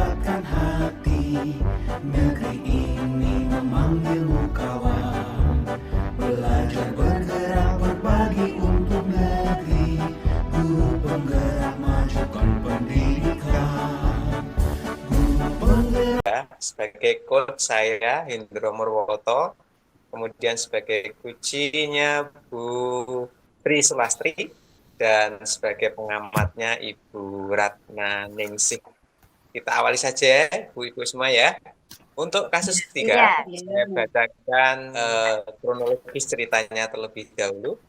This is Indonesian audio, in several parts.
mendapatkan hati. Negeri ini memanggilmu kawan, belajar bergerak berbagi untuk negeri. Guru penggerak majukan pendidikan. Guru penggerak Sebagai coach saya Hendro Murwoto, kemudian sebagai kucinya Bu Tri Sulastri, dan sebagai pengamatnya Ibu Ratna Ningsih. Kita awali saja, Bu-Ibu semua ya. Untuk kasus ketiga, saya bacakan kronologis ceritanya terlebih dahulu.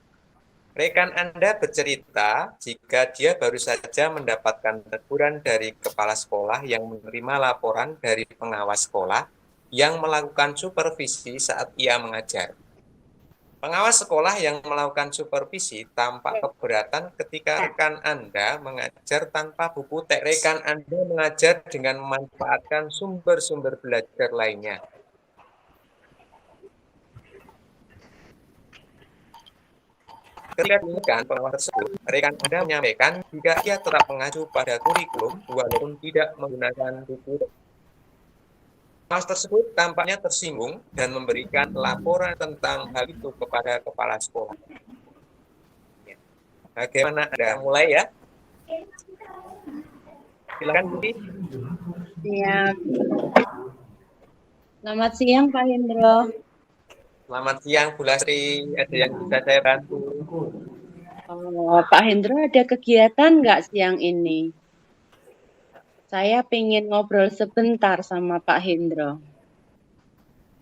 Rekan Anda bercerita jika dia baru saja mendapatkan teguran dari kepala sekolah yang menerima laporan dari pengawas sekolah yang melakukan supervisi saat ia mengajar. Pengawas sekolah yang melakukan supervisi tampak keberatan ketika rekan Anda mengajar tanpa buku teks. Rekan Anda mengajar dengan memanfaatkan sumber-sumber belajar lainnya. Ketika diingatkan pengawas tersebut, rekan Anda menyampaikan jika ia tetap mengacu pada kurikulum walaupun tidak menggunakan buku. Pengawas tersebut tampaknya tersinggung dan memberikan laporan tentang hal itu kepada kepala sekolah. Bagaimana Anda mulai ya? Silakan Budi. Siap. Selamat siang Pak Hendro. Selamat siang Bu Lastri, ada yang bisa saya bantu? Oh, Pak Hendro ada kegiatan nggak siang ini? Saya pengen ngobrol sebentar sama Pak Hendro.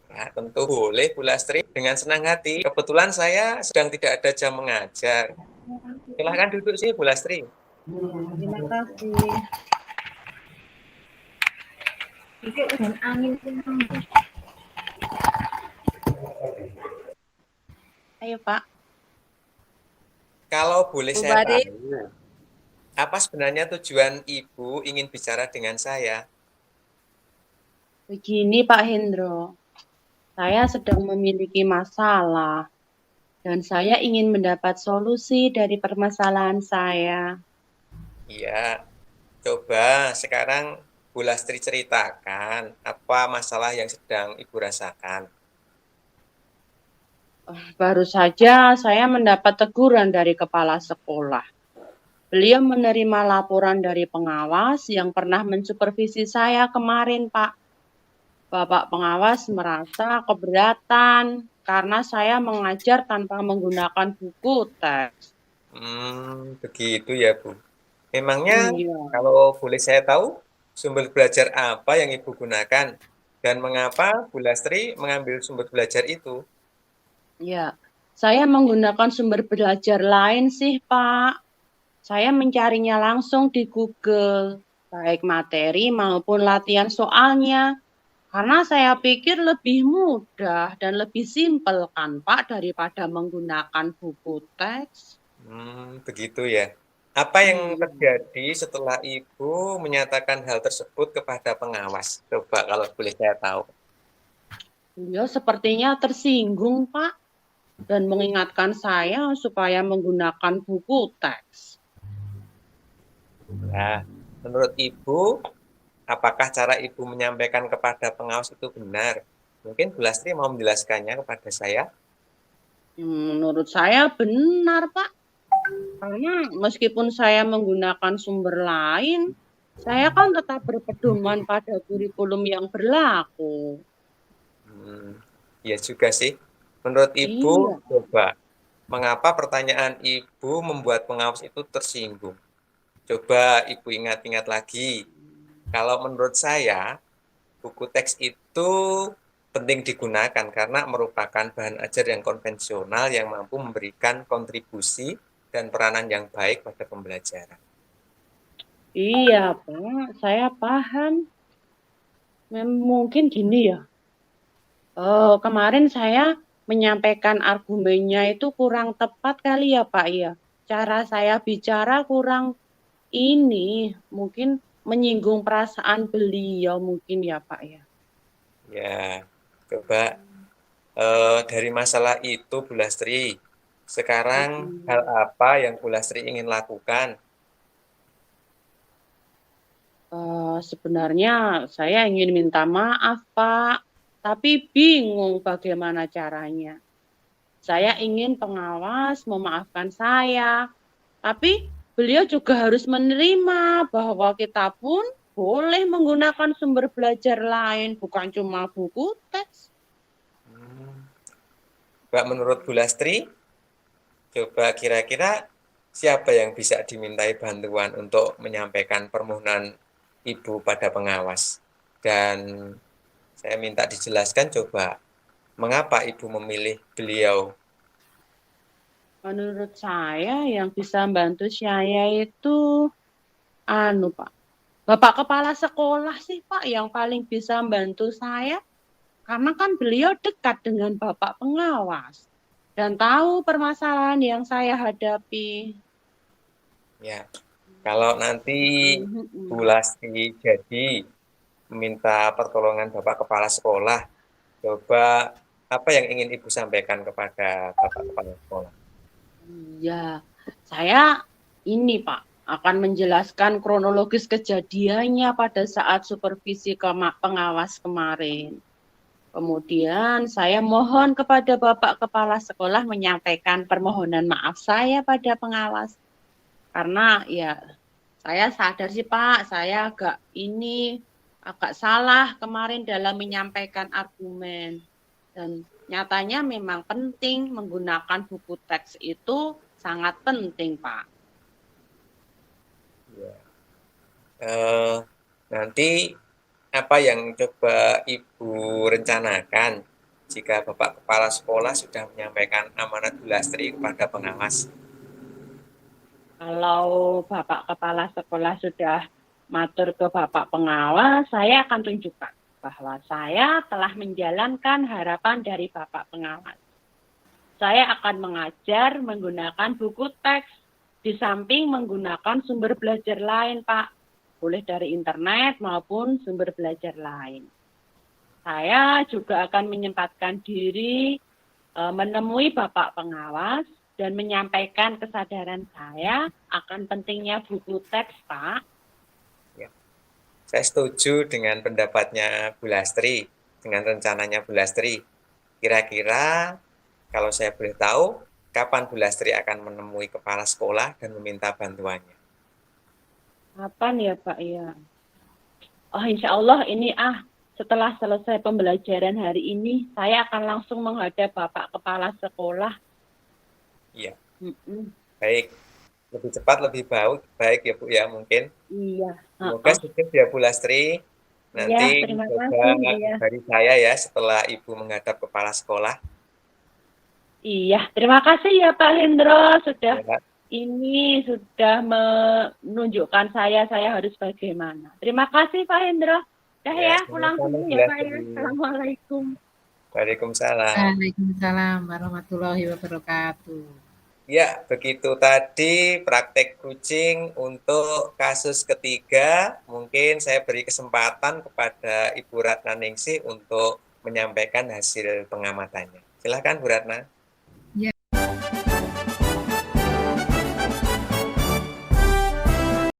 Nah, tentu boleh Bu Lastri, dengan senang hati. Kebetulan saya sedang tidak ada jam mengajar. Silahkan duduk sini Bu Lastri. Terima kasih. Ayo Pak. Kalau boleh Bu saya Bari. tahu, apa sebenarnya tujuan Ibu ingin bicara dengan saya? Begini Pak Hendro, saya sedang memiliki masalah dan saya ingin mendapat solusi dari permasalahan saya. Iya, coba sekarang Bu Lastri ceritakan apa masalah yang sedang Ibu rasakan. Baru saja saya mendapat teguran dari kepala sekolah. Beliau menerima laporan dari pengawas yang pernah mensupervisi saya kemarin, Pak. Bapak pengawas merasa keberatan karena saya mengajar tanpa menggunakan buku teks. Begitu ya Bu. Memangnya Iya. kalau boleh saya tahu, sumber belajar apa yang Ibu gunakan dan mengapa Bu Lastri mengambil sumber belajar itu? Ya, saya menggunakan sumber belajar lain sih, Pak. Saya mencarinya langsung di Google, baik materi maupun latihan soalnya. Karena saya pikir lebih mudah dan lebih simpel kan, Pak, daripada menggunakan buku teks. Begitu ya. Apa yang Iya. terjadi setelah Ibu menyatakan hal tersebut kepada pengawas? Coba kalau boleh saya tahu. Beliau sepertinya tersinggung, Pak, dan mengingatkan saya supaya menggunakan buku teks. Nah, menurut Ibu, apakah cara Ibu menyampaikan kepada pengawas itu benar? Mungkin Bu Lastri mau menjelaskannya kepada saya. Menurut saya benar, Pak. Karena meskipun saya menggunakan sumber lain, saya kan tetap berpedoman pada kurikulum yang berlaku. Iya juga sih. Menurut Ibu, Iya. coba, mengapa pertanyaan Ibu membuat pengawas itu tersinggung? Coba Ibu ingat-ingat lagi. Kalau menurut saya, buku teks itu penting digunakan karena merupakan bahan ajar yang konvensional yang mampu memberikan kontribusi dan peranan yang baik pada pembelajaran. Iya, Pak, saya paham. Mungkin gini ya. Kemarin saya menyampaikan argumennya itu kurang tepat kali ya, Pak ya. Cara saya bicara kurang mungkin menyinggung perasaan beliau mungkin ya, Pak ya. Ya, coba dari masalah itu Bu Lastri, sekarang hal apa yang Bu Lastri ingin lakukan? Sebenarnya saya ingin minta maaf, Pak, tapi bingung bagaimana caranya. Saya ingin pengawas memaafkan saya, tapi beliau juga harus menerima bahwa kita pun boleh menggunakan sumber belajar lain, bukan cuma buku teks. Mbak, menurut Bu Lastri, coba kira-kira siapa yang bisa dimintai bantuan untuk menyampaikan permohonan Ibu pada pengawas? Dan saya minta dijelaskan coba, mengapa Ibu memilih beliau? Menurut saya yang bisa membantu saya itu Pak. Bapak kepala sekolah sih, Pak, yang paling bisa membantu saya. Karena kan beliau dekat dengan Bapak pengawas dan tahu permasalahan yang saya hadapi. Ya, kalau nanti Bu Lastri jadi meminta pertolongan Bapak kepala sekolah, coba apa yang ingin Ibu sampaikan kepada Bapak kepala sekolah? Iya, saya ini Pak akan menjelaskan kronologis kejadiannya pada saat supervisi pengawas kemarin. Kemudian saya mohon kepada Bapak Kepala Sekolah menyampaikan permohonan maaf saya pada pengawas. Karena ya saya sadar sih Pak, saya agak salah kemarin dalam menyampaikan argumen. Dan nyatanya memang penting menggunakan buku teks itu sangat penting Pak. Ya. Nanti apa yang coba Ibu rencanakan jika Bapak kepala sekolah sudah menyampaikan amanat Bu Lastri kepada pengawas? Kalau Bapak Kepala Sekolah sudah matur ke Bapak pengawas, saya akan tunjukkan bahwa saya telah menjalankan harapan dari Bapak pengawas. Saya akan mengajar menggunakan buku teks, di samping menggunakan sumber belajar lain, Pak. Boleh dari internet maupun sumber belajar lain. Saya juga akan menyempatkan diri menemui Bapak pengawas dan menyampaikan kesadaran saya akan pentingnya buku teks, Pak. Ya. Saya setuju dengan pendapatnya Bu Lastri, dengan rencananya Bu Lastri. Kira-kira kalau saya boleh tahu, kapan Bu Lastri akan menemui kepala sekolah dan meminta bantuannya? Kapan ya, Pak? Ya. Oh, insya Allah ini setelah selesai pembelajaran hari ini, saya akan langsung menghadap Bapak Kepala Sekolah. Iya. Baik. Lebih cepat, lebih baik ya Bu ya mungkin. Iya. Semoga sukses ya Bu Lastri. Nanti ya, terima coba kasih, dari saya ya setelah Ibu menghadap kepala sekolah. Iya, terima kasih ya Pak Hendro sudah Ya. sudah menunjukkan saya harus bagaimana. Terima kasih Pak Hendro. Ya, pulang dulu ya Pak ya. Assalamualaikum. Waalaikumsalam. Waalaikumsalam warahmatullahi wabarakatuh. Ya, begitu tadi praktek kucing untuk kasus ketiga. Mungkin saya beri kesempatan kepada Ibu Ratna Ningsih untuk menyampaikan hasil pengamatannya. Silakan Bu Ratna.